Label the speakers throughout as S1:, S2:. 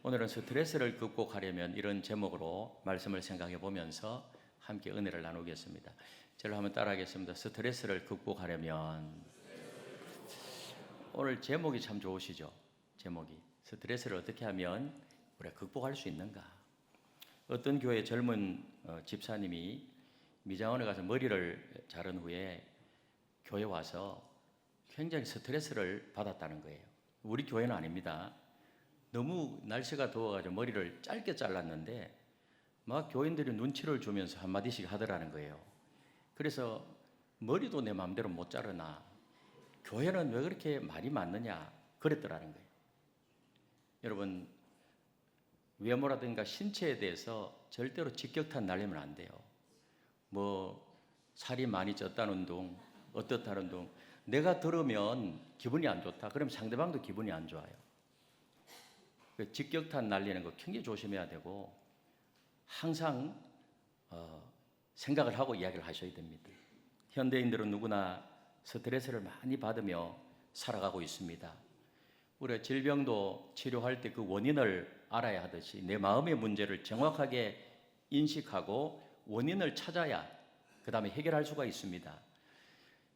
S1: 오늘은 스트레스를 극복하려면 이런 제목으로 말씀을 생각해 보면서 함께 은혜를 나누겠습니다. 저를 한번 따라하겠습니다. 스트레스를 극복하려면. 오늘 제목이 참 좋으시죠? 제목이 스트레스를 어떻게 하면 우리가 극복할 수 있는가? 어떤 교회 젊은 집사님이 미장원에 가서 머리를 자른 후에 교회 와서 굉장히 스트레스를 받았다는 거예요. 우리 교회는 아닙니다. 너무 날씨가 더워가지고 머리를 짧게 잘랐는데 막 교인들이 눈치를 주면서 한마디씩 하더라는 거예요. 그래서 머리도 내 마음대로 못 자르나 교회는 왜 그렇게 말이 많느냐 그랬더라는 거예요. 여러분, 외모라든가 신체에 대해서 절대로 직격탄 날리면 안 돼요. 뭐 살이 많이 쪘다는 둥 어떻다는 둥 내가 들으면 기분이 안 좋다 그럼 상대방도 기분이 안 좋아요. 직격탄 날리는 거 굉장히 조심해야 되고 항상 생각을 하고 이야기를 하셔야 됩니다. 현대인들은 누구나 스트레스를 많이 받으며 살아가고 있습니다. 우리가 질병도 치료할 때 그 원인을 알아야 하듯이 내 마음의 문제를 정확하게 인식하고 원인을 찾아야 그 다음에 해결할 수가 있습니다.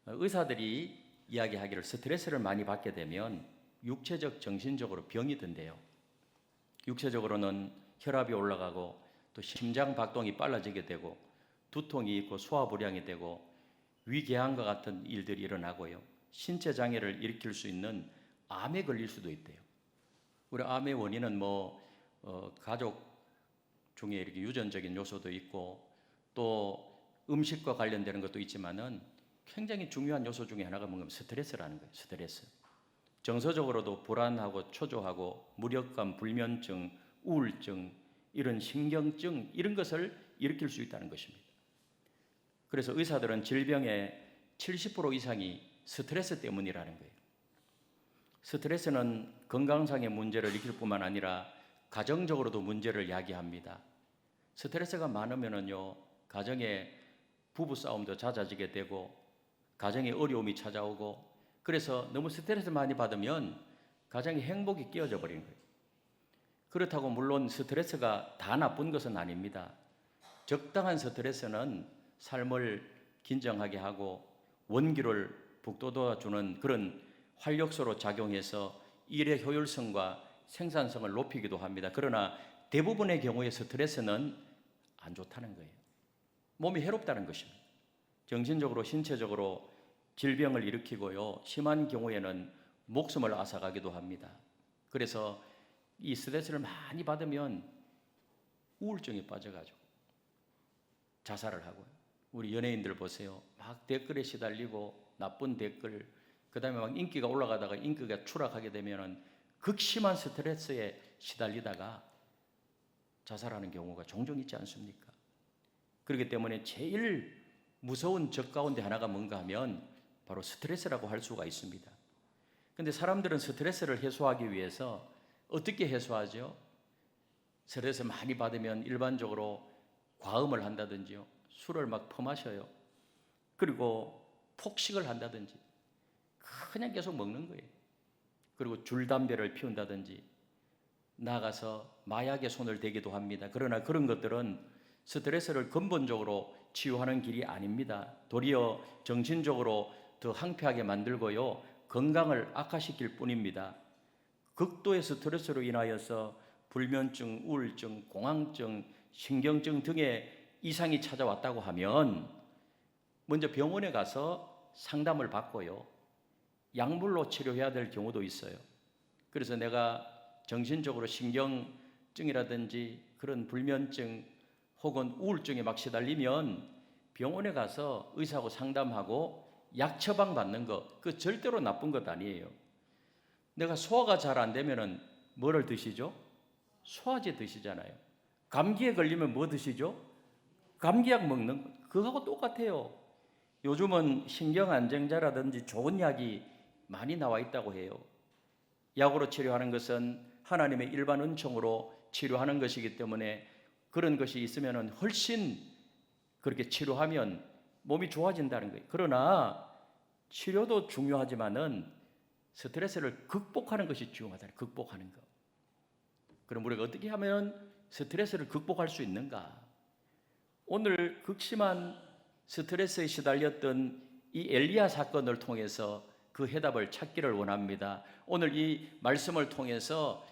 S1: 의사들이 이야기하기를 스트레스를 많이 받게 되면 육체적, 정신적으로 병이 든대요. 육체적으로는 혈압이 올라가고 또 심장 박동이 빨라지게 되고 두통이 있고 소화불량이 되고 위궤양과 같은 일들이 일어나고요. 신체 장애를 일으킬 수 있는 암에 걸릴 수도 있대요. 우리 암의 원인은 가족 중에 이렇게 유전적인 요소도 있고 또 음식과 관련되는 것도 있지만은 굉장히 중요한 요소 중에 하나가 뭔가 스트레스라는 거예요. 스트레스. 정서적으로도 불안하고 초조하고 무력감, 불면증, 우울증, 이런 신경증 이런 것을 일으킬 수 있다는 것입니다. 그래서 의사들은 질병의 70% 이상이 스트레스 때문이라는 거예요. 스트레스는 건강상의 문제를 일으킬 뿐만 아니라 가정적으로도 문제를 야기합니다. 스트레스가 많으면요 가정에 부부싸움도 잦아지게 되고 가정에 어려움이 찾아오고 그래서 너무 스트레스 많이 받으면 가정의 행복이 깨어져 버리는 거예요. 그렇다고 물론 스트레스가 다 나쁜 것은 아닙니다. 적당한 스트레스는 삶을 긴장하게 하고 원기를 북돋아주는 그런 활력소로 작용해서 일의 효율성과 생산성을 높이기도 합니다. 그러나 대부분의 경우에 스트레스는 안 좋다는 거예요. 몸이 해롭다는 것입니다. 정신적으로, 신체적으로 질병을 일으키고요. 심한 경우에는 목숨을 앗아가기도 합니다. 그래서 이 스트레스를 많이 받으면 우울증에 빠져가지고 자살을 하고요. 우리 연예인들 보세요. 막 댓글에 시달리고 나쁜 댓글, 그 다음에 막 인기가 올라가다가 인기가 추락하게 되면은 극심한 스트레스에 시달리다가 자살하는 경우가 종종 있지 않습니까? 그렇기 때문에 제일 무서운 적 가운데 하나가 뭔가 하면 바로 스트레스라고 할 수가 있습니다. 그런데 사람들은 스트레스를 해소하기 위해서 어떻게 해소하죠? 스트레스 많이 받으면 일반적으로 과음을 한다든지요. 술을 막 퍼마셔요. 그리고 폭식을 한다든지 그냥 계속 먹는 거예요. 그리고 줄담배를 피운다든지 나가서 마약에 손을 대기도 합니다. 그러나 그런 것들은 스트레스를 근본적으로 치유하는 길이 아닙니다. 도리어 정신적으로 더 황폐하게 만들고요. 건강을 악화시킬 뿐입니다. 극도의 스트레스로 인하여서 불면증, 우울증, 공황증, 신경증 등의 이상이 찾아왔다고 하면 먼저 병원에 가서 상담을 받고요. 약물로 치료해야 될 경우도 있어요. 그래서 내가 정신적으로 신경증이라든지 그런 불면증 혹은 우울증에 막 시달리면 병원에 가서 의사하고 상담하고 약 처방 받는 거, 그 절대로 나쁜 것 아니에요. 내가 소화가 잘 안 되면은 뭐를 드시죠? 소화제 드시잖아요. 감기에 걸리면 뭐 드시죠? 감기약 먹는 거. 그거하고 똑같아요. 요즘은 신경안정제라든지 좋은 약이 많이 나와 있다고 해요. 약으로 치료하는 것은 하나님의 일반 은총으로 치료하는 것이기 때문에 그런 것이 있으면 훨씬 그렇게 치료하면 몸이 좋아진다는 거예요. 그러나 치료도 중요하지만은 스트레스를 극복하는 것이 중요하다. 극복하는 것. 그럼 우리가 어떻게 하면 스트레스를 극복할 수 있는가? 오늘 극심한 스트레스에 시달렸던 이 엘리야 사건을 통해서 그 해답을 찾기를 원합니다. 오늘 이 말씀을 통해서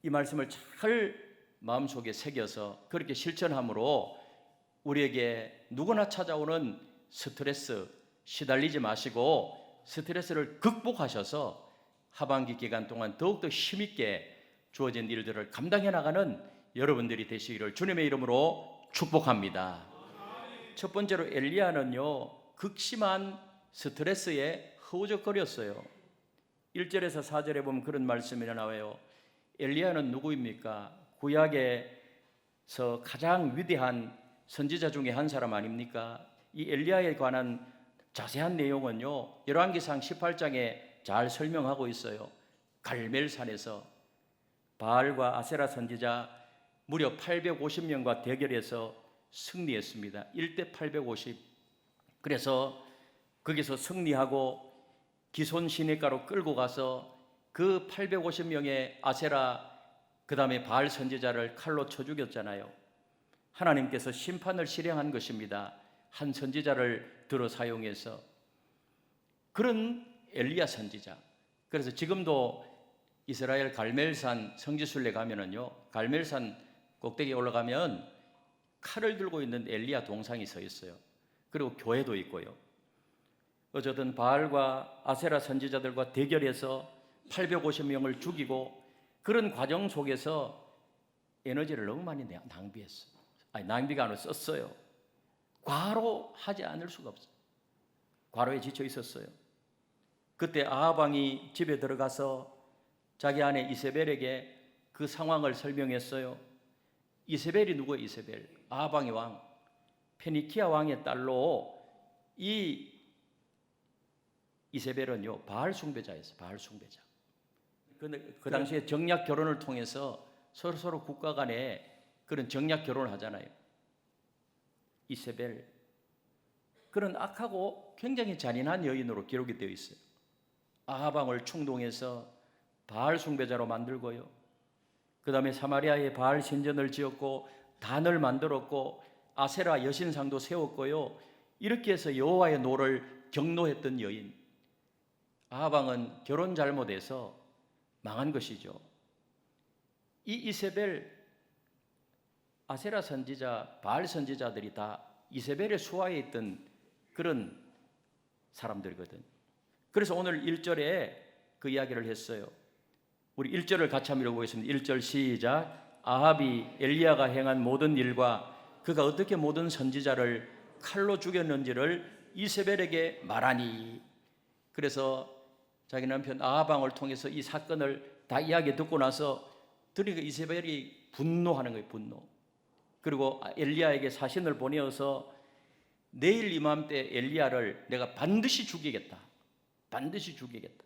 S1: 이 말씀을 잘 마음속에 새겨서 그렇게 실천함으로 우리에게 누구나 찾아오는 스트레스 시달리지 마시고 스트레스를 극복하셔서 하반기 기간 동안 더욱더 힘있게 주어진 일들을 감당해 나가는 여러분들이 되시기를 주님의 이름으로 축복합니다. 첫 번째로 엘리야는요, 극심한 스트레스에 허우적거렸어요. 1절에서 4절에 보면 그런 말씀이 나와요. 엘리야는 누구입니까? 구약에서 가장 위대한 선지자 중에 한 사람 아닙니까? 이 엘리야에 관한 자세한 내용은요, 열왕기상 18장에 잘 설명하고 있어요. 갈멜산에서 바알과 아세라 선지자 무려 850명과 대결해서 승리했습니다. 1대 850. 그래서 거기서 승리하고 기손 시내가로 끌고 가서 그 850명의 아세라 그 다음에 바알 선지자를 칼로 쳐 죽였잖아요. 하나님께서 심판을 실행한 것입니다. 한 선지자를 들어 사용해서. 그런 엘리야 선지자. 그래서 지금도 이스라엘 갈멜산 성지순례 가면은요, 갈멜산 꼭대기에 올라가면 칼을 들고 있는 엘리야 동상이 서 있어요. 그리고 교회도 있고요. 어쨌든 바알과 아세라 선지자들과 대결해서 850명을 죽이고 그런 과정 속에서 에너지를 너무 많이 낭비했어요. 낭비가 아니라 썼어요. 과로하지 않을 수가 없어요. 과로에 지쳐 있었어요. 그때 아합 왕이 집에 들어가서 자기 아내 이세벨에게 그 상황을 설명했어요. 이세벨이 누구예요? 이세벨, 아합 왕의 왕, 페니키아 왕의 딸로 이 이세벨은요 바알 숭배자였어요. 바알 숭배자. 그 당시에 정략 결혼을 통해서 서로 국가 간에 그런 정략 결혼을 하잖아요. 이세벨, 그런 악하고 굉장히 잔인한 여인으로 기록이 되어 있어요. 아합 왕을 충동해서 바알 숭배자로 만들고요. 그 다음에 사마리아에 바알 신전을 지었고 단을 만들었고 아세라 여신상도 세웠고요. 이렇게 해서 여호와의 노를 경노했던 여인. 아합 왕은 결혼 잘못해서 망한 것이죠. 이 이세벨, 아세라 선지자, 바알 선지자들이 다 이세벨의 수하에 있던 그런 사람들이거든. 그래서 오늘 1절에 그 이야기를 했어요. 우리 1절을 같이 한번 읽어보겠습니다. 1절 시작. 아합이 엘리야가 행한 모든 일과 그가 어떻게 모든 선지자를 칼로 죽였는지를 이세벨에게 말하니. 그래서 자기 남편 아합 왕을 통해서 이 사건을 다 이야기 듣고 나서 그러니까 이세벨이 분노하는 거예요. 분노. 그리고 엘리야에게 사신을 보내어서 내일 이맘때 엘리야를 내가 반드시 죽이겠다. 반드시 죽이겠다.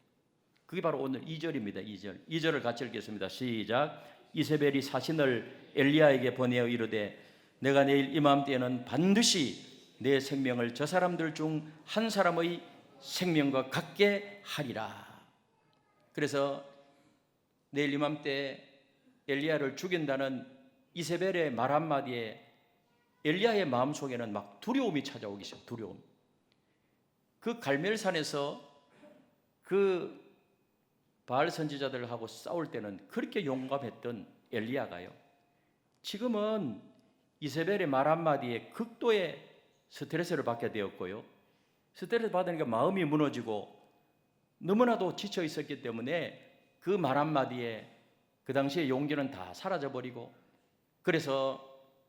S1: 그게 바로 오늘 2절입니다. 2절을 같이 읽겠습니다. 시작. 이세벨이 사신을 엘리야에게 보내어 이르되 내가 내일 이맘때에는 반드시 내 생명을 저 사람들 중 한 사람의 생명과 같게 하리라. 그래서 내일 이맘때 엘리야를 죽인다는 이세벨의 말 한마디에 엘리야의 마음속에는 막 두려움이 찾아오기 시작해요. 두려움. 그 갈멜산에서 그 바알 선지자들하고 싸울 때는 그렇게 용감했던 엘리야가요, 지금은 이세벨의 말 한마디에 극도의 스트레스를 받게 되었고요. 스트레스 받으니까 마음이 무너지고 너무나도 지쳐 있었기 때문에 그 말 한마디에 그 당시의 용기는 다 사라져버리고 그래서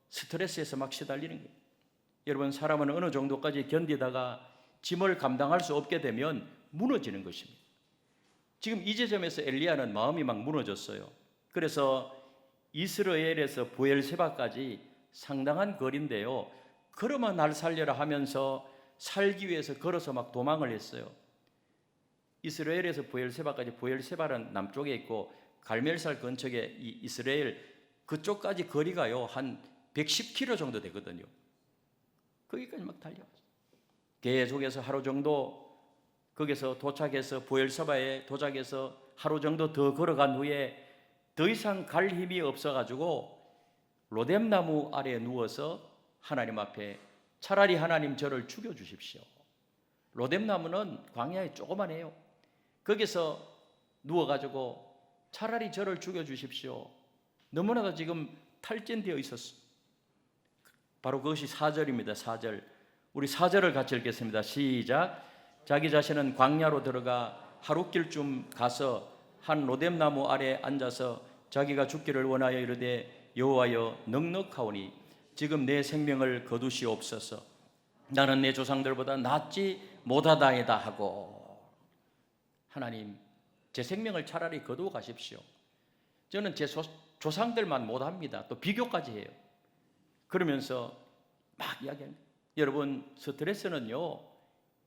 S1: 스트레스에서 막 시달리는 거예요. 여러분, 사람은 어느 정도까지 견디다가 짐을 감당할 수 없게 되면 무너지는 것입니다. 지금 이 지점에서 엘리야는 마음이 막 무너졌어요. 그래서 이스라엘에서 부엘세바까지 상당한 거리인데요, 걸어만 날 살려라 하면서 살기 위해서 걸어서 막 도망을 했어요. 이스라엘에서 부엘세바까지, 부엘세바는 남쪽에 있고 갈멜산 근처에 이 이스라엘 그쪽까지 거리가요 한 110km 정도 되거든요. 거기까지 막 달려갔어요. 계속해서 하루 정도 거기서 도착해서 부엘세바에 도착해서 하루 정도 더 걸어간 후에 더 이상 갈 힘이 없어가지고 로뎀나무 아래에 누워서 하나님 앞에 차라리 하나님 저를 죽여주십시오. 로뎀나무는 광야에 조그만해요. 거기서 누워가지고 차라리 저를 죽여주십시오. 너무나도 지금 탈진되어 있었어. 바로 그것이 4절입니다. 4절. 우리 4절을 같이 읽겠습니다. 시작. 자기 자신은 광야로 들어가 하룻길쯤 가서 한 로뎀나무 아래 앉아서 자기가 죽기를 원하여 이르되 여호와여 넉넉하오니 지금 내 생명을 거두시옵소서. 나는 내 조상들보다 낫지 못하다이다 하고, 하나님 제 생명을 차라리 거두어 가십시오. 저는 제 조상들만 못합니다. 또 비교까지 해요. 그러면서 막 이야기합니다. 여러분, 스트레스는요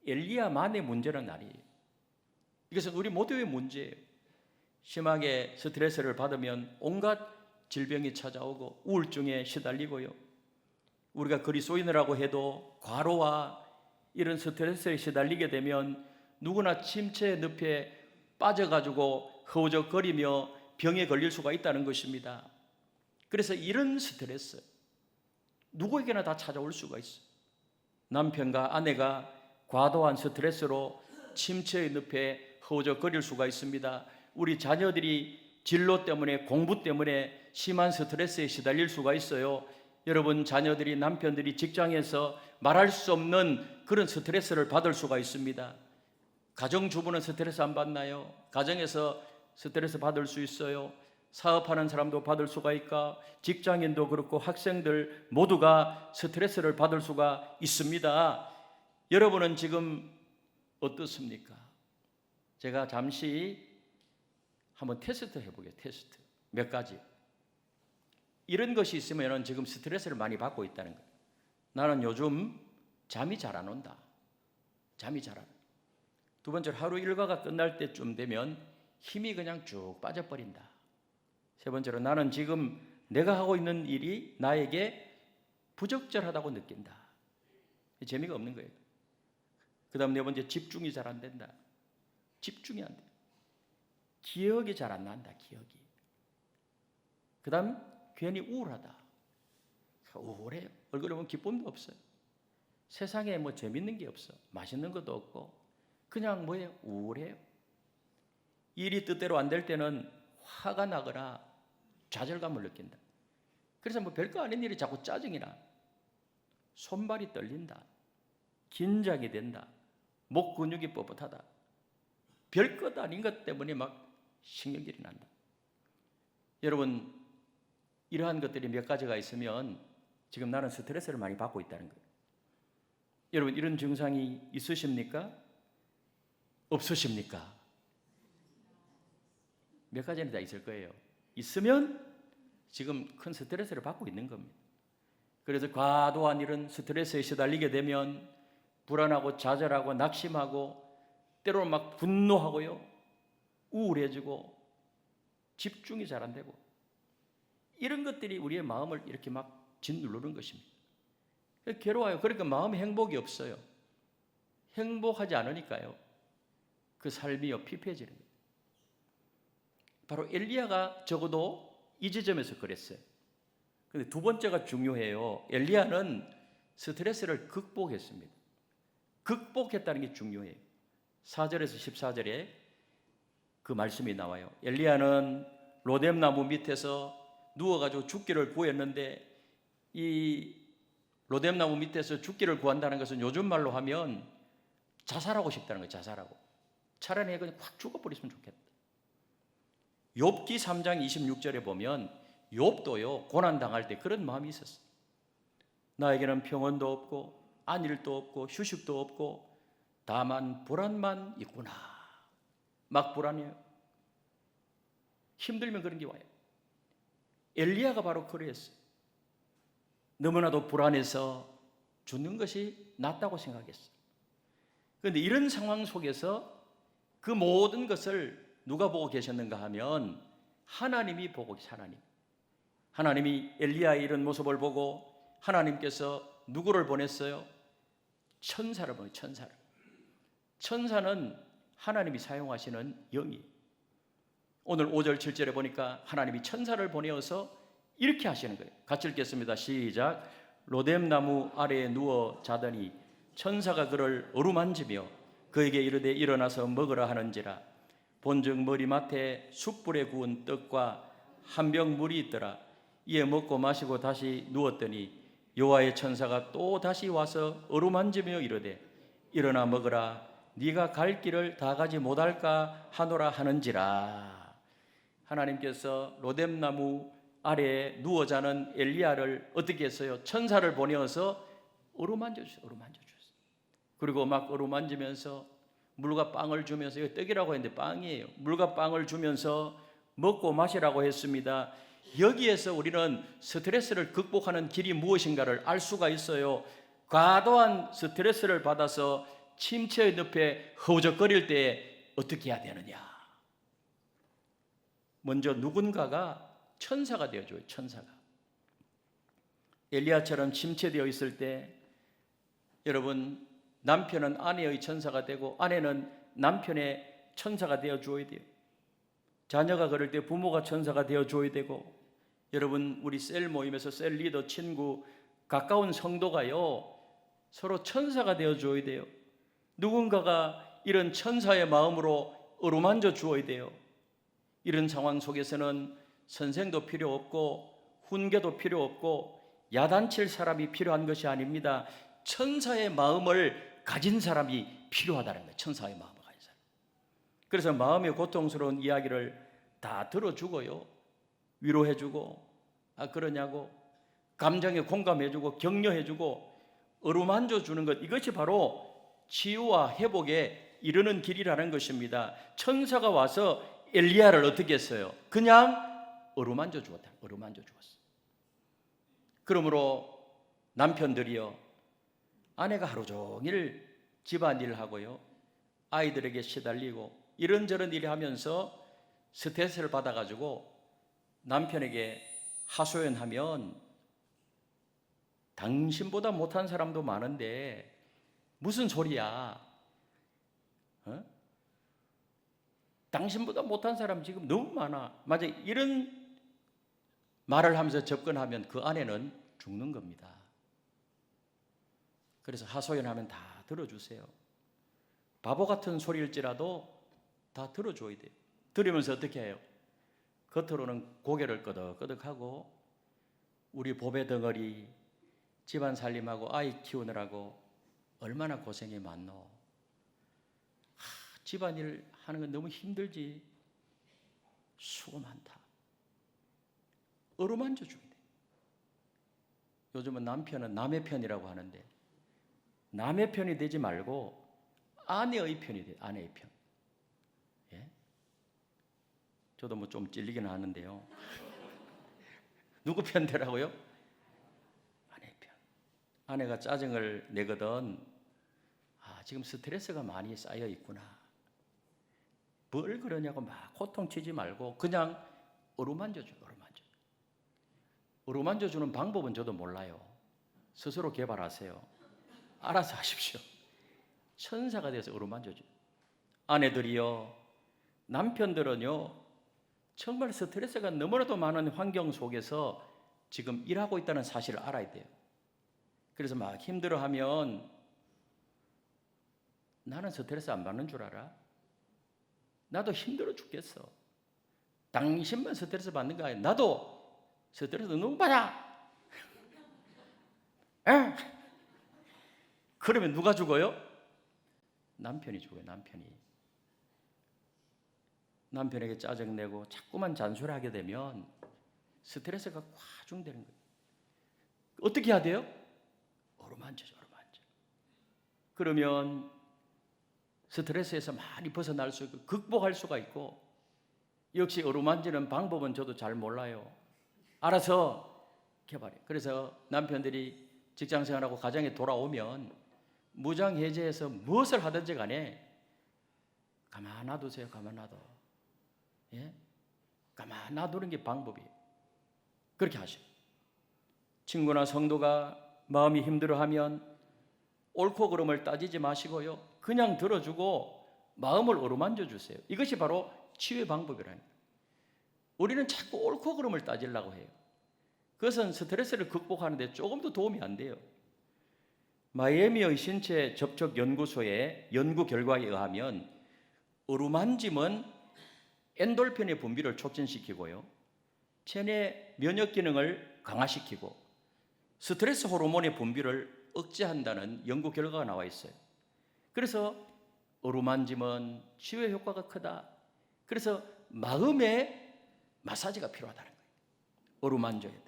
S1: 엘리야만의 문제는 아니에요. 이것은 우리 모두의 문제예요. 심하게 스트레스를 받으면 온갖 질병이 찾아오고 우울증에 시달리고요. 우리가 그리스도인이라고 해도 과로와 이런 스트레스에 시달리게 되면 누구나 침체의 늪에 빠져가지고 허우적거리며 병에 걸릴 수가 있다는 것입니다. 그래서 이런 스트레스 누구에게나 다 찾아올 수가 있어요. 남편과 아내가 과도한 스트레스로 침체의 늪에 허우적거릴 수가 있습니다. 우리 자녀들이 진로 때문에, 공부 때문에 심한 스트레스에 시달릴 수가 있어요. 여러분, 자녀들이, 남편들이 직장에서 말할 수 없는 그런 스트레스를 받을 수가 있습니다. 가정주부는 스트레스 안 받나요? 가정에서 스트레스 받을 수 있어요. 사업하는 사람도 받을 수가 있고, 직장인도 그렇고 학생들 모두가 스트레스를 받을 수가 있습니다. 여러분은 지금 어떻습니까? 제가 잠시 한번 테스트 해보게요. 테스트 몇 가지. 이런 것이 있으면 지금 스트레스를 많이 받고 있다는 거예요. 나는 요즘 잠이 잘 안 온다. 잠이 잘 안 온다. 두 번째로 하루 일과가 끝날 때쯤 되면 힘이 그냥 쭉 빠져버린다. 세 번째로 나는 지금 내가 하고 있는 일이 나에게 부적절하다고 느낀다. 재미가 없는 거예요. 그 다음 네 번째, 집중이 잘 안 된다. 집중이 안 돼. 기억이 잘 안 난다. 기억이. 그 다음 괜히 우울하다. 우울해요. 얼굴에 보면 기쁨도 없어요. 세상에 뭐 재밌는 게 없어. 맛있는 것도 없고 그냥 뭐예요? 우울해요. 일이 뜻대로 안 될 때는 화가 나거나 좌절감을 느낀다. 그래서 뭐 별거 아닌 일이 자꾸 짜증이 나. 손발이 떨린다. 긴장이 된다. 목 근육이 뻣뻣하다. 별것 아닌 것 때문에 막 신경질이 난다. 여러분, 이러한 것들이 몇 가지가 있으면 지금 나는 스트레스를 많이 받고 있다는 거예요. 여러분, 이런 증상이 있으십니까? 없으십니까? 몇 가지는 다 있을 거예요. 있으면 지금 큰 스트레스를 받고 있는 겁니다. 그래서 과도한 이런 스트레스에 시달리게 되면 불안하고 좌절하고 낙심하고 때로는 막 분노하고요, 우울해지고 집중이 잘 안 되고, 이런 것들이 우리의 마음을 이렇게 막 짓누르는 것입니다. 괴로워요. 그러니까 마음에 행복이 없어요. 행복하지 않으니까요, 그 삶이 피폐해지는 거예요. 바로 엘리야가 적어도 이 지점에서 그랬어요. 근데 두 번째가 중요해요. 엘리야는 스트레스를 극복했습니다. 극복했다는 게 중요해요. 4절에서 14절에 그 말씀이 나와요. 엘리야는 로뎀나무 밑에서 누워가지고 죽기를 구했는데, 이 로뎀나무 밑에서 죽기를 구한다는 것은 요즘 말로 하면 자살하고 싶다는 거예요. 자살하고. 차라리 그냥 확 죽어버렸으면 좋겠다. 욥기 3장 26절에 보면 욥도요, 고난당할 때 그런 마음이 있었어요. 나에게는 평온도 없고 안일도 없고 휴식도 없고 다만 불안만 있구나. 막 불안해요. 힘들면 그런 게 와요. 엘리야가 바로 그랬어요. 너무나도 불안해서 죽는 것이 낫다고 생각했어요. 그런데 이런 상황 속에서 그 모든 것을 누가 보고 계셨는가 하면 하나님이 보고 계세요. 하나님이 엘리야의 이런 모습을 보고 하나님께서 누구를 보냈어요? 천사를 보내요. 천사를. 천사는 하나님이 사용하시는 영이에요. 오늘 5절 7절에 보니까 하나님이 천사를 보내어서 이렇게 하시는 거예요. 같이 읽겠습니다. 시작. 로뎀나무 아래에 누워 자더니 천사가 그를 어루만지며 그에게 이르되 일어나서 먹으라 하는지라. 본즉 머리맡에 숯불에 구운 떡과 한 병 물이 있더라. 이에 먹고 마시고 다시 누웠더니 여호와의 천사가 또 다시 와서 어루만지며 이르되 일어나 먹으라. 네가 갈 길을 다 가지 못할까 하노라 하는지라. 하나님께서 로뎀나무 아래에 누워 자는 엘리야를 어떻게 했어요? 천사를 보내어서 어루만져 주셨어요. 그리고 막 어루만지면서 물과 빵을 주면서, 이거 떡이라고 했는데 빵이에요. 물과 빵을 주면서 먹고 마시라고 했습니다. 여기에서 우리는 스트레스를 극복하는 길이 무엇인가를 알 수가 있어요. 과도한 스트레스를 받아서 침체의 늪에 허우적거릴 때 어떻게 해야 되느냐? 먼저 누군가가 천사가 되어줘요. 천사가. 엘리야처럼 침체되어 있을 때 여러분, 남편은 아내의 천사가 되고 아내는 남편의 천사가 되어줘야 돼요. 자녀가 그럴 때 부모가 천사가 되어줘야 되고, 여러분 우리 셀 모임에서 셀 리더, 친구, 가까운 성도가요 서로 천사가 되어줘야 돼요. 누군가가 이런 천사의 마음으로 어루만져 주어야 돼요. 이런 상황 속에서는 선생도 필요 없고 훈계도 필요 없고 야단칠 사람이 필요한 것이 아닙니다. 천사의 마음을 가진 사람이 필요하다는 거예요. 천사의 마음을 가진 사람. 그래서 마음의 고통스러운 이야기를 다 들어주고요, 위로해주고, 그러냐고, 감정에 공감해주고 격려해주고 어루만져 주는 것, 이것이 바로 치유와 회복에 이르는 길이라는 것입니다. 천사가 와서 엘리야를 어떻게 했어요? 그냥 어루만져 주었다. 어루만져 주었어. 그러므로 남편들이요, 아내가 하루 종일 집안일을 하고요, 아이들에게 시달리고 이런저런 일을 하면서 스트레스를 받아가지고 남편에게 하소연하면 당신보다 못한 사람도 많은데 무슨 소리야? 당신보다 못한 사람 지금 너무 많아. 맞아. 이런 말을 하면서 접근하면 그 아내는 죽는 겁니다. 그래서 하소연하면 다 들어주세요. 바보 같은 소리일지라도 다 들어줘야 돼요. 들으면서 어떻게 해요? 겉으로는 고개를 끄덕끄덕하고 우리 보배 덩어리 집안 살림하고 아이 키우느라고 얼마나 고생이 많노. 집안일 하는 건 너무 힘들지. 수고 많다. 어루만져 줘야 돼. 요즘은 남편은 남의 편이라고 하는데 남의 편이 되지 말고 아내의 편이 돼. 아내의 편. 예? 저도 뭐 좀 찔리기는 하는데요. 누구 편 되라고요? 아내의 편. 아내가 짜증을 내거든. 지금 스트레스가 많이 쌓여 있구나. 뭘 그러냐고 막 고통치지 말고 그냥 어루만져 줘. 어루만져 주는 방법은 저도 몰라요. 스스로 개발하세요. 알아서 하십시오. 천사가 돼서 어루만져 줘. 아내들이요, 남편들은요 정말 스트레스가 너무나도 많은 환경 속에서 지금 일하고 있다는 사실을 알아야 돼요. 그래서 막 힘들어하면 나는 스트레스 안 받는 줄 알아? 나도 힘들어 죽겠어. 당신만 스트레스 받는 거 아니야. 나도 스트레스 너무 받아. 그러면 누가 죽어요? 남편이 죽어요. 남편에게 짜증내고 자꾸만 잔소리하게 되면 스트레스가 과중되는 거예요. 어떻게 해야 돼요? 어루만져. 그러면 스트레스에서 많이 벗어날 수 있고 극복할 수가 있고, 역시 어루만지는 방법은 저도 잘 몰라요. 알아서 개발해요. 그래서 남편들이 직장생활하고 가정에 돌아오면 무장해제해서 무엇을 하든지 간에 가만 놔두세요. 예? 가만 놔두는 게 방법이에요. 그렇게 하세요. 친구나 성도가 마음이 힘들어하면 옳고 그름을 따지지 마시고요, 그냥 들어주고 마음을 어루만져 주세요. 이것이 바로 치유의 방법이라는 거예요. 우리는 자꾸 옳고 그름을 따지려고 해요. 그것은 스트레스를 극복하는 데 조금도 도움이 안 돼요. 마이애미의 신체 접촉 연구소의 연구 결과에 의하면 어루만짐은 엔돌핀의 분비를 촉진시키고요, 체내 면역 기능을 강화시키고 스트레스 호르몬의 분비를 억제한다는 연구 결과가 나와 있어요. 그래서 어루만짐은 치유의 효과가 크다. 그래서 마음의 마사지가 필요하다는 거예요. 어루만져야 돼.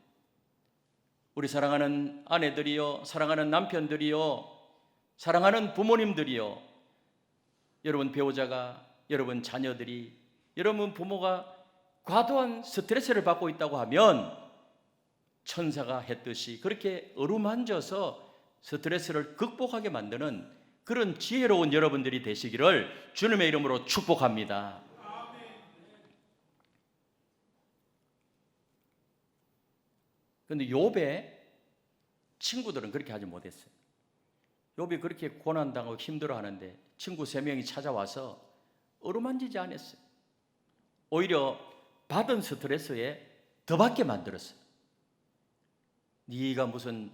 S1: 우리 사랑하는 아내들이요, 사랑하는 남편들이요, 사랑하는 부모님들이요, 여러분 배우자가, 여러분 자녀들이, 여러분 부모가 과도한 스트레스를 받고 있다고 하면 천사가 했듯이 그렇게 어루만져서 스트레스를 극복하게 만드는 그런 지혜로운 여러분들이 되시기를 주님의 이름으로 축복합니다. 그런데 욥의 친구들은 그렇게 하지 못했어요. 욥이 그렇게 고난당하고 힘들어하는데 친구 3명이 찾아와서 어루만지지 않았어요. 오히려 받은 스트레스에 더 받게 만들었어요. 네가 무슨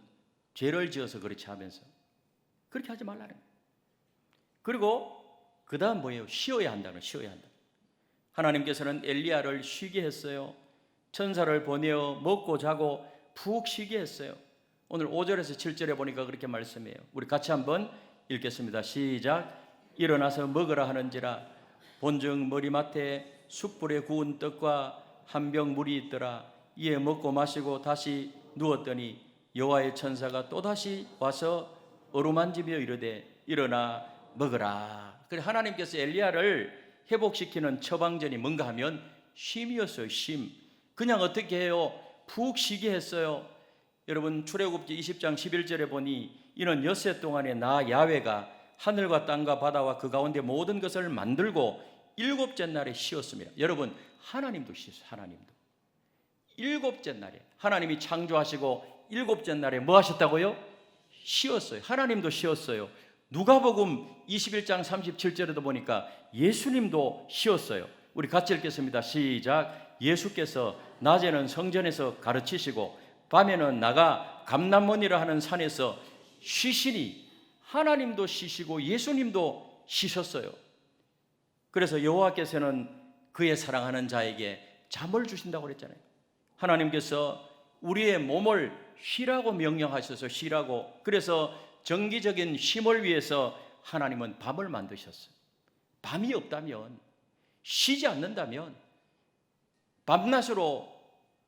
S1: 죄를 지어서 그렇지 하면서 그렇게 하지 말라는 거예요. 그리고 그 다음 뭐예요? 쉬어야 한다는, 쉬어야 한다. 하나님께서는 엘리야를 쉬게 했어요. 천사를 보내어 먹고 자고 푹 쉬게 했어요. 오늘 5절에서 7절에 보니까 그렇게 말씀해요. 우리 같이 한번 읽겠습니다. 시작. 일어나서 먹으라 하는지라 본즉 머리맡에 숯불에 구운 떡과 한 병 물이 있더라. 이에 먹고 마시고 다시 누웠더니 여호와의 천사가 또다시 와서 어루만지며 이르되 일어나 먹으라. 그래 하나님께서 엘리야를 회복시키는 처방전이 뭔가 하면 쉼이었어요. 쉼. 그냥 어떻게 해요? 푹 쉬게 했어요. 여러분 출애굽기 20장 11절에 보니 이는 엿새 동안에 나 야훼가 하늘과 땅과 바다와 그 가운데 모든 것을 만들고 7째 날에 쉬었습니다. 여러분 하나님도 쉬었어요. 하나님도 7째 날에 하나님이 창조하시고 7째 날에 뭐 하셨다고요? 쉬었어요. 하나님도 쉬었어요. 누가복음 21장 37절에도 보니까 예수님도 쉬었어요. 우리 같이 읽겠습니다. 시작. 예수께서 낮에는 성전에서 가르치시고 밤에는 나가 감람원이라 하는 산에서 쉬시니 하나님도 쉬시고 예수님도 쉬셨어요. 그래서 여호와께서는 그의 사랑하는 자에게 잠을 주신다고 그랬잖아요. 하나님께서 우리의 몸을 쉬라고 명령하셔서 쉬라고. 그래서 정기적인 쉼을 위해서 하나님은 밤을 만드셨어요. 밤이 없다면, 쉬지 않는다면 밤낮으로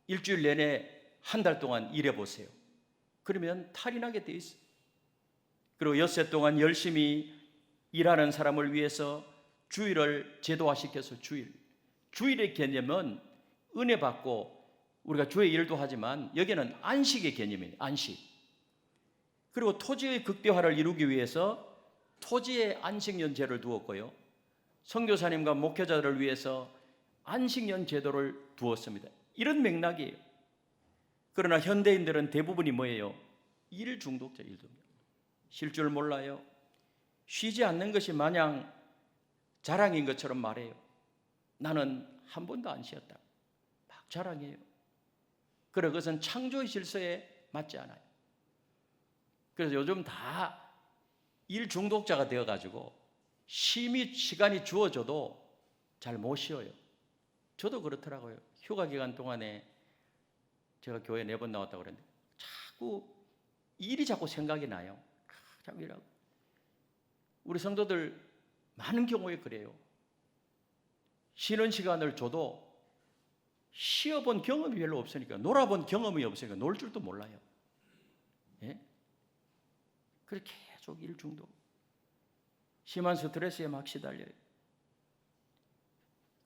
S1: 일주일 내내 한 달 동안 일해보세요. 그러면 탈이 나게 돼 있어요. 그리고 엿새 동안 열심히 일하는 사람을 위해서 주일을 제도화시켜서 주일의 개념은 은혜 받고 우리가 주의 일도 하지만 여기는 안식의 개념이에요. 안식. 그리고 토지의 극대화를 이루기 위해서 토지에 안식년제를 두었고요, 선교사님과 목회자들을 위해서 안식년 제도를 두었습니다. 이런 맥락이에요. 그러나 현대인들은 대부분이 뭐예요? 일 중독자, 일 중독. 쉴 줄 몰라요. 쉬지 않는 것이 마냥 자랑인 것처럼 말해요. 나는 한 번도 안 쉬었다. 막 자랑해요. 그래, 그것은 창조의 질서에 맞지 않아요. 그래서 요즘 다 일 중독자가 되어가지고 쉼이 시간이 주어져도 잘 못 쉬어요. 저도 그렇더라고요. 휴가 기간 동안에 제가 교회 4번 나왔다고 그랬는데 일이 자꾸 생각이 나요. 자꾸 일하고. 우리 성도들 많은 경우에 그래요. 쉬는 시간을 줘도 쉬어본 경험이 별로 없으니까, 놀아본 경험이 없으니까 놀 줄도 몰라요. 예? 그래서 계속 일 중독, 심한 스트레스에 막 시달려요.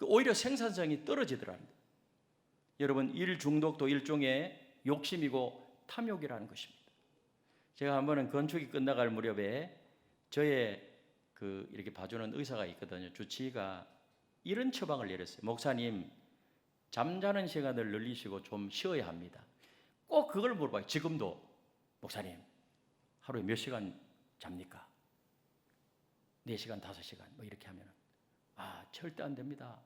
S1: 오히려 생산성이 떨어지더라는 거예요. 여러분, 일 중독도 일종의 욕심이고 탐욕이라는 것입니다. 제가 한 번은 건축이 끝나갈 무렵에 저의 이렇게 봐주는 의사가 있거든요. 주치의가 이런 처방을 내렸어요. 목사님, 잠자는 시간을 늘리시고 좀 쉬어야 합니다. 꼭 그걸 물어봐요. 지금도. 목사님, 하루에 몇 시간 잡니까? 4시간, 5시간 뭐 이렇게 하면 절대 안 됩니다.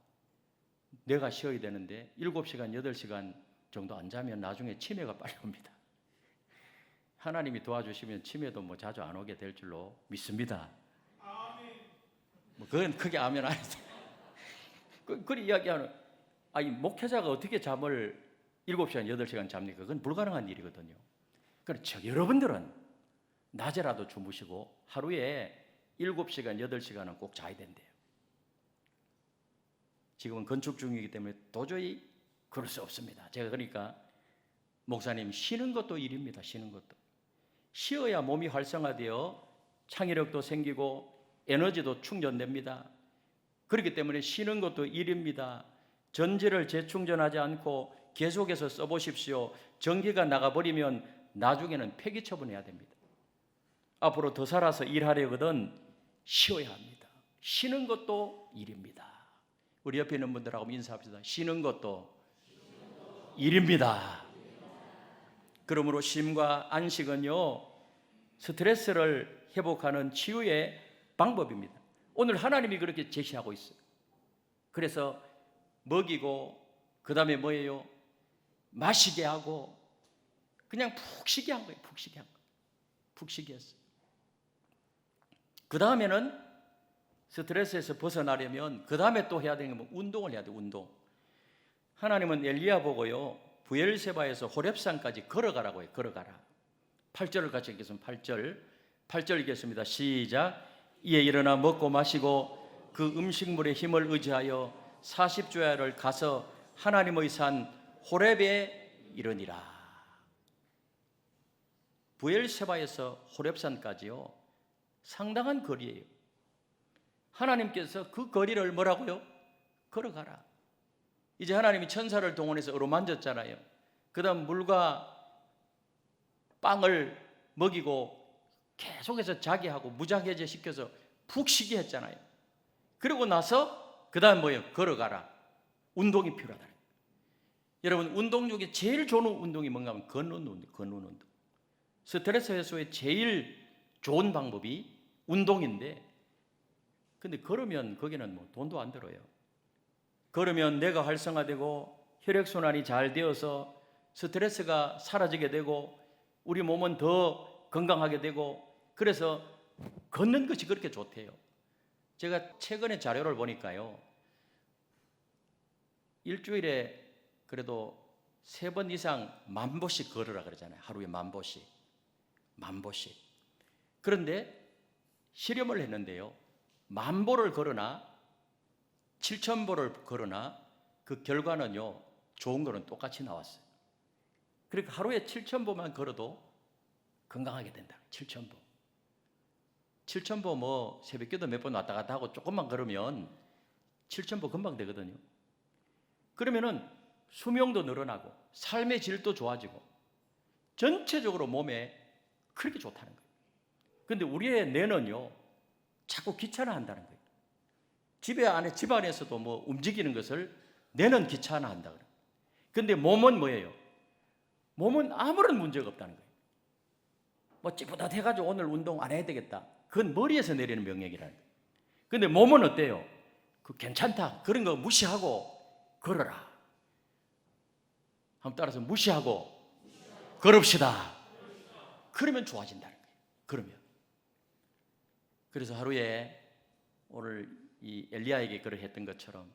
S1: 내가 쉬어야 되는데 7시간, 8시간 정도 안 자면 나중에 치매가 빨리 옵니다. 하나님이 도와주시면 치매도 뭐 자주 안 오게 될 줄로 믿습니다. 뭐 그건 크게 아멘 안 해도 그 이야기하는, 아니 목회자가 어떻게 잠을 7시간, 8시간 잡니까? 그건 불가능한 일이거든요. 그렇죠. 여러분들은 낮에라도 주무시고 하루에 7시간, 8시간은 꼭 자야 된대요. 지금은 건축 중이기 때문에 도저히 그럴 수 없습니다. 제가 그러니까 목사님, 쉬는 것도 일입니다. 쉬는 것도. 쉬어야 몸이 활성화되어 창의력도 생기고 에너지도 충전됩니다. 그렇기 때문에 쉬는 것도 일입니다. 전지를 재충전하지 않고 계속해서 써보십시오. 전기가 나가버리면 나중에는 폐기 처분해야 됩니다. 앞으로 더 살아서 일하려거든 쉬어야 합니다. 쉬는 것도 일입니다. 우리 옆에 있는 분들하고 인사합시다. 쉬는 것도 일입니다. 그러므로 쉼과 안식은요, 스트레스를 회복하는 치유의 방법입니다. 오늘 하나님이 그렇게 제시하고 있어요. 그래서 먹이고, 그 다음에 뭐예요? 마시게 하고, 그냥 푹 쉬게 한 거예요. 푹 쉬게 한 거예요. 푹 쉬게 했어요. 그 다음에는 스트레스에서 벗어나려면 그 다음에 또 해야 되는 건 운동을 해야 돼요. 운동. 하나님은 엘리야 보고요, 부엘세바에서 호렙산까지 걸어가라고 해요. 걸어가라. 8절을 같이 읽겠습니다. 8절 읽겠습니다. 시작. 이에 일어나 먹고 마시고 그 음식물의 힘을 의지하여 40주야를 가서 하나님의 산 호렙에 이르니라. 부엘세바에서 호렙산까지요, 상당한 거리예요. 하나님께서 그 거리를 뭐라고요? 걸어가라. 이제 하나님이 천사를 동원해서 어루만졌잖아요. 그 다음 물과 빵을 먹이고 계속해서 자게 하고 무장해제 시켜서 푹 쉬게 했잖아요. 그리고 나서 그 다음 뭐예요? 걸어가라. 운동이 필요하다. 여러분, 운동 중에 제일 좋은 운동이 뭔가 하면 걷는 운동. 스트레스 해소에 제일 좋은 방법이 운동인데, 근데 걸으면 거기는 뭐 돈도 안 들어요. 걸으면 뇌가 활성화되고 혈액순환이 잘 되어서 스트레스가 사라지게 되고 우리 몸은 더 건강하게 되고, 그래서 걷는 것이 그렇게 좋대요. 제가 최근에 자료를 보니까요, 일주일에 그래도 3번 이상 10,000보씩 걸으라 그러잖아요. 하루에 10,000보씩. 10,000보씩. 그런데 실험을 했는데요, 10,000보를 걸으나 7,000보를 걸으나 그 결과는요, 좋은 거는 똑같이 나왔어요. 그러니까 하루에 7,000보만 걸어도 건강하게 된다. 7,000보. 7,000보 뭐 새벽기도 몇 번 왔다 갔다 하고 조금만 걸으면 7,000보 금방 되거든요. 그러면은 수명도 늘어나고 삶의 질도 좋아지고 전체적으로 몸에 그렇게 좋다는 거예요. 그런데 우리의 뇌는요, 자꾸 귀찮아한다는 거예요. 집 안에서도 뭐 움직이는 것을 뇌는 귀찮아한다 그래요. 그런데 몸은 뭐예요? 몸은 아무런 문제가 없다는 거예요. 뭐 찌뿌듯해가지고 오늘 운동 안 해야 되겠다. 그건 머리에서 내리는 명령이라는 거예요. 그런데 몸은 어때요? 그 괜찮다. 그런 거 무시하고 걸어라. 한번 따라서 무시하고 걸읍시다. 그러면 좋아진다는 거예요. 그러면. 그래서 하루에 오늘 이 엘리야에게 그러했던 것처럼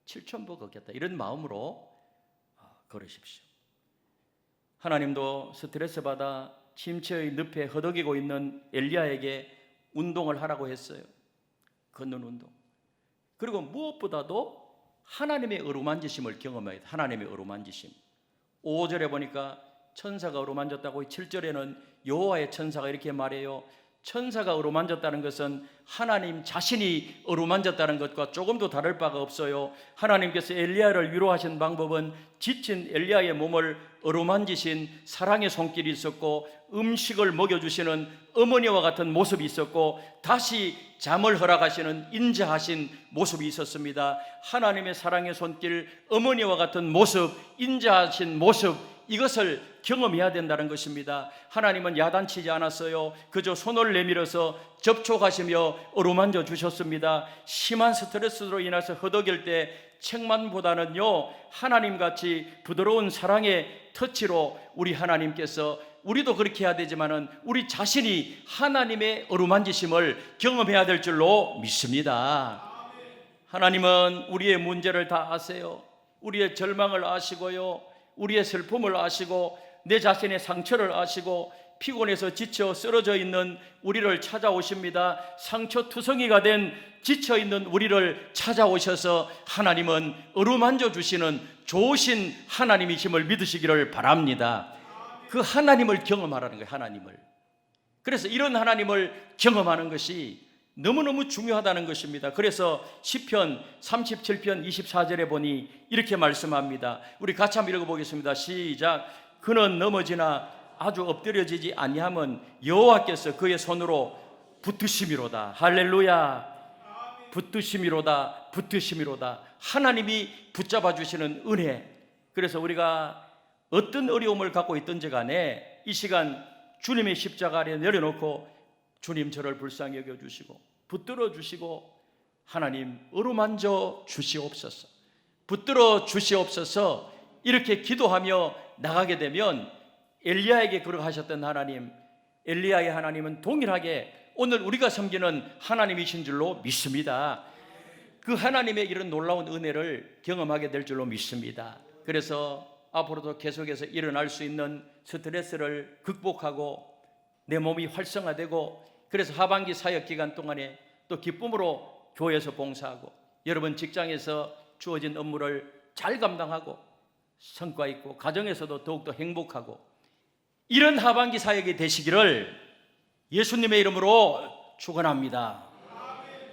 S1: 7,000보 걷겠다, 이런 마음으로 걸으십시오. 하나님도 스트레스 받아 침체의 늪에 허덕이고 있는 엘리야에게 운동을 하라고 했어요. 걷는 운동. 그리고 무엇보다도 하나님의 어루만지심을 경험해야 돼. 하나님의 어루만지심. 5절에 보니까 천사가 어루만졌다고, 7절에는 여호와의 천사가 이렇게 말해요. 천사가 어루만졌다는 것은 하나님 자신이 어루만졌다는 것과 조금도 다를 바가 없어요. 하나님께서 엘리야를 위로하신 방법은 지친 엘리야의 몸을 어루만지신 사랑의 손길이 있었고, 음식을 먹여주시는 어머니와 같은 모습이 있었고, 다시 잠을 허락하시는 인자하신 모습이 있었습니다. 하나님의 사랑의 손길, 어머니와 같은 모습, 인자하신 모습, 이것을 경험해야 된다는 것입니다. 하나님은 야단치지 않았어요. 그저 손을 내밀어서 접촉하시며 어루만져 주셨습니다. 심한 스트레스로 인해서 허덕일 때 책만보다는요, 하나님같이 부드러운 사랑의 터치로 우리 하나님께서, 우리도 그렇게 해야 되지만은 우리 자신이 하나님의 어루만지심을 경험해야 될 줄로 믿습니다. 하나님은 우리의 문제를 다 아세요. 우리의 절망을 아시고요, 우리의 슬픔을 아시고, 내 자신의 상처를 아시고, 피곤해서 지쳐 쓰러져 있는 우리를 찾아오십니다. 상처투성이가 된 지쳐 있는 우리를 찾아오셔서 하나님은 어루만져 주시는 좋으신 하나님이심을 믿으시기를 바랍니다. 그 하나님을 경험하라는 거예요. 하나님을. 그래서 이런 하나님을 경험하는 것이 너무너무 중요하다는 것입니다. 그래서 시편 37편 24절에 보니 이렇게 말씀합니다. 우리 같이 한번 읽어보겠습니다. 시작. 그는 넘어지나 아주 엎드려지지 아니함은 여호와께서 그의 손으로 붙드심이로다. 할렐루야. 붙드심이로다. 붙드심이로다. 하나님이 붙잡아 주시는 은혜. 그래서 우리가 어떤 어려움을 갖고 있든지 간에 이 시간 주님의 십자가 아래 내려놓고, 주님 저를 불쌍히 여겨주시고 붙들어 주시고, 하나님 어루만져 주시옵소서, 붙들어 주시옵소서, 이렇게 기도하며 나가게 되면 엘리야에게 그러하셨던 하나님, 엘리야의 하나님은 동일하게 오늘 우리가 섬기는 하나님이신 줄로 믿습니다. 그 하나님의 이런 놀라운 은혜를 경험하게 될 줄로 믿습니다. 그래서 앞으로도 계속해서 일어날 수 있는 스트레스를 극복하고 내 몸이 활성화되고, 그래서 하반기 사역 기간 동안에 또 기쁨으로 교회에서 봉사하고, 여러분 직장에서 주어진 업무를 잘 감당하고 성과 있고, 가정에서도 더욱더 행복하고, 이런 하반기 사역이 되시기를 예수님의 이름으로 축원합니다.